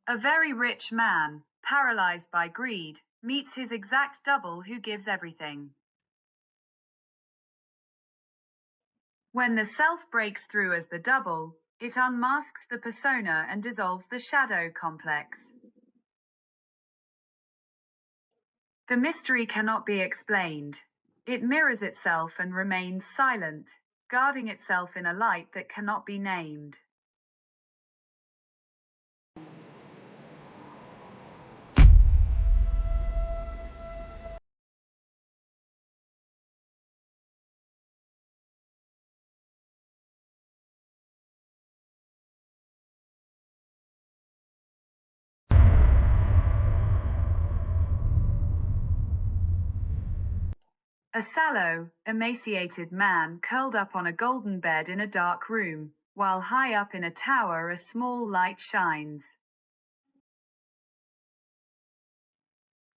A very rich man, paralyzed by greed, meets his exact double who gives everything. When the self breaks through as the double, it unmasks the persona and dissolves the shadow complex. The mystery cannot be explained. It mirrors itself and remains silent, guarding itself in a light that cannot be named. A sallow, emaciated man curled up on a golden bed in a dark room, while high up in a tower a small light shines.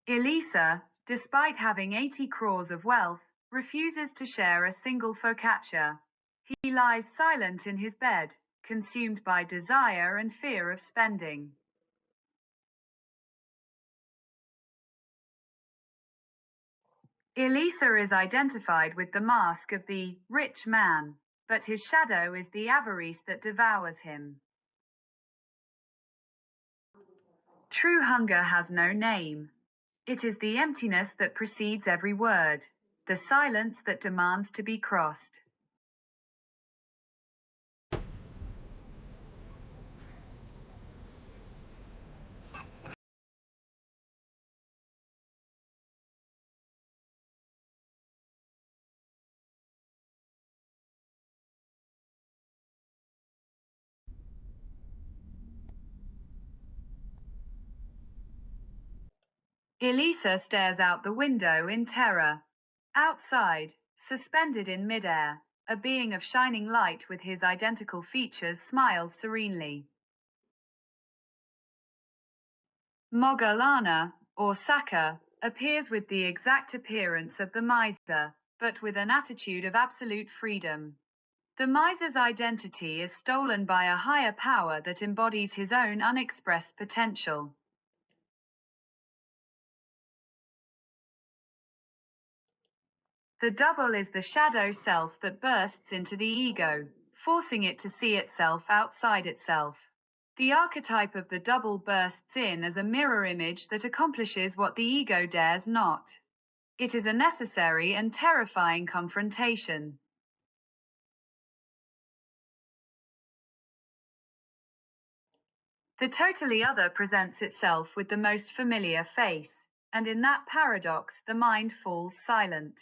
Illīsa, despite having 80 crores of wealth, refuses to share a single focaccia. He lies silent in his bed, consumed by desire and fear of spending. Illīsa is identified with the mask of the rich man, but his shadow is the avarice that devours him. True hunger has no name. It is the emptiness that precedes every word, the silence that demands to be crossed. Illīsa stares out the window in terror. Outside, suspended in midair, a being of shining light with his identical features smiles serenely. Moggallāna, or Sakka, appears with the exact appearance of the miser, but with an attitude of absolute freedom. The miser's identity is stolen by a higher power that embodies his own unexpressed potential. The double is the shadow self that bursts into the ego, forcing it to see itself outside itself. The archetype of the double bursts in as a mirror image that accomplishes what the ego dares not. It is a necessary and terrifying confrontation. The totally other presents itself with the most familiar face, and in that paradox the mind falls silent.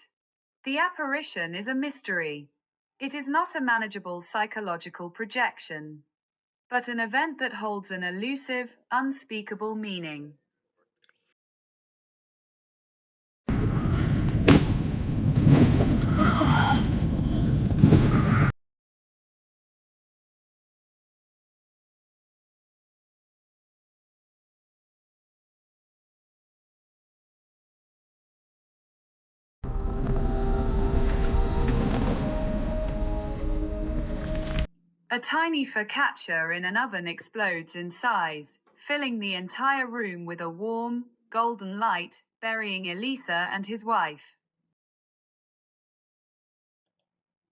The apparition is a mystery. It is not a manageable psychological projection, but an event that holds an elusive, unspeakable meaning. A tiny focaccia in an oven explodes in size, filling the entire room with a warm, golden light, burying Illīsa and his wife.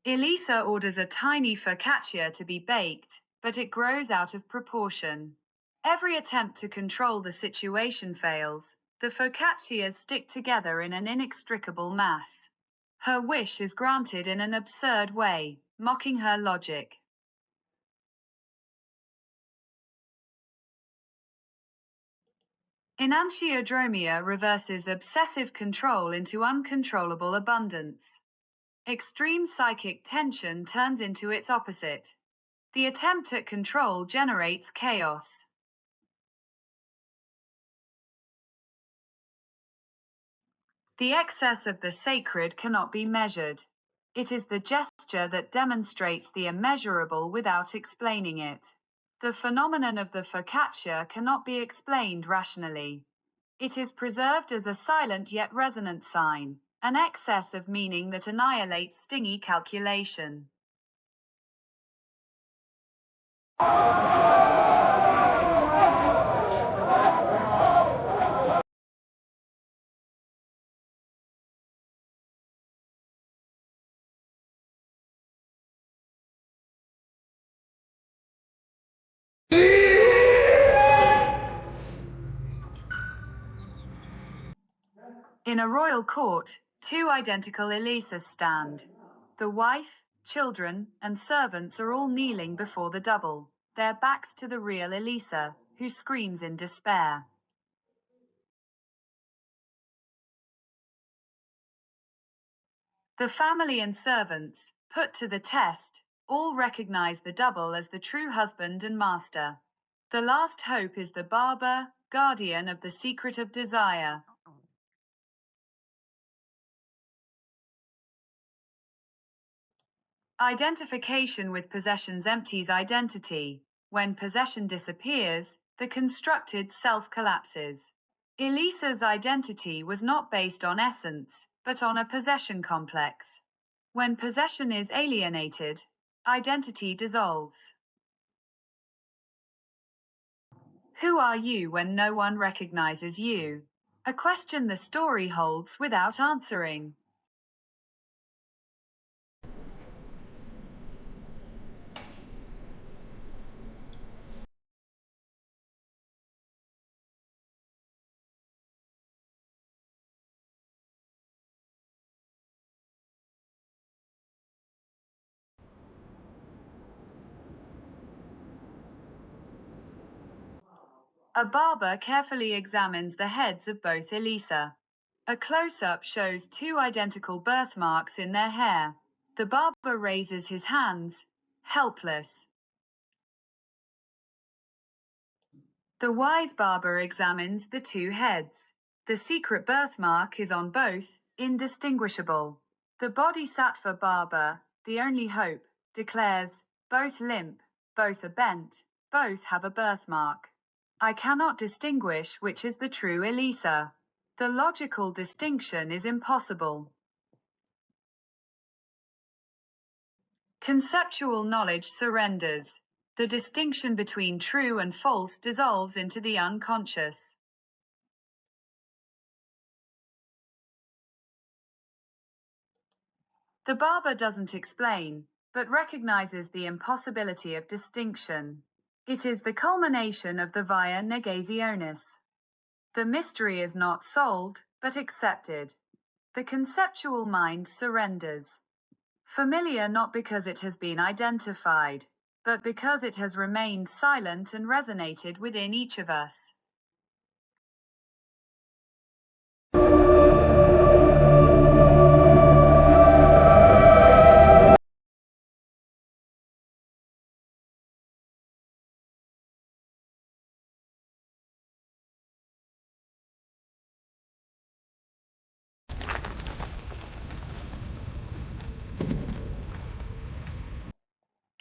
Illīsa orders a tiny focaccia to be baked, but it grows out of proportion. Every attempt to control the situation fails. The focaccias stick together in an inextricable mass. Her wish is granted in an absurd way, mocking her logic. Enantiodromia reverses obsessive control into uncontrollable abundance. Extreme psychic tension turns into its opposite. The attempt at control generates chaos. The excess of the sacred cannot be measured. It is the gesture that demonstrates the immeasurable without explaining it. The phenomenon of the focaccia cannot be explained rationally. It is preserved as a silent yet resonant sign, an excess of meaning that annihilates stingy calculation. In a royal court, two identical Illīsas stand. The wife, children, and servants are all kneeling before the double, their backs to the real Illīsa, who screams in despair. The family and servants, put to the test, all recognize the double as the true husband and master. The last hope is the barber, guardian of the secret of desire. Identification with possessions empties identity. When possession disappears, the constructed self collapses. Illīsa's identity was not based on essence, but on a possession complex. When possession is alienated, identity dissolves. Who are you when no one recognizes you? A question the story holds without answering. A barber carefully examines the heads of both Illīsa. A close-up shows two identical birthmarks in their hair. The barber raises his hands, helpless. The wise barber examines the two heads. The secret birthmark is on both, indistinguishable. The bodhisattva barber, the only hope, declares, both limp, both are bent, both have a birthmark. I cannot distinguish which is the true Illīsa. The logical distinction is impossible. Conceptual knowledge surrenders. The distinction between true and false dissolves into the unconscious. The barber doesn't explain, but recognizes the impossibility of distinction. It is the culmination of the via negationis. The mystery is not solved, but accepted. The conceptual mind surrenders. Familiar not because it has been identified, but because it has remained silent and resonated within each of us.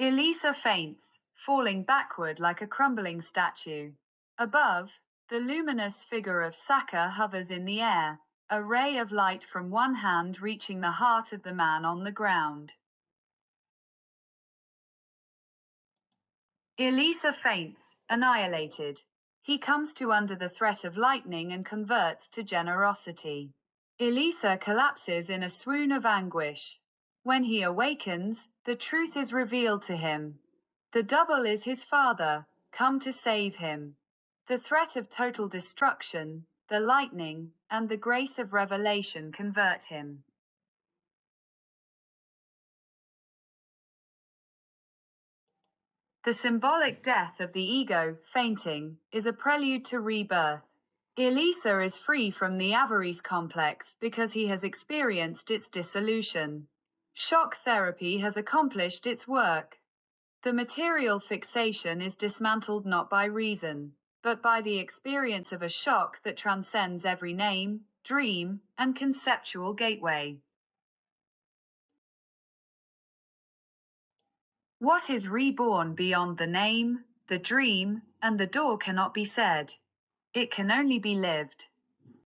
Illīsa faints, falling backward like a crumbling statue. Above, the luminous figure of Sakka hovers in the air, a ray of light from one hand reaching the heart of the man on the ground. Illīsa faints, annihilated. He comes to under the threat of lightning and converts to generosity. Illīsa collapses in a swoon of anguish. When he awakens, the truth is revealed to him. The double is his father, come to save him. The threat of total destruction, the lightning, and the grace of revelation convert him. The symbolic death of the ego, fainting, is a prelude to rebirth. Illīsa is free from the avarice complex because he has experienced its dissolution. Shock therapy has accomplished its work. The material fixation is dismantled not by reason, but by the experience of a shock that transcends every name, dream, and conceptual gateway. What is reborn beyond the name, the dream, and the door cannot be said. It can only be lived.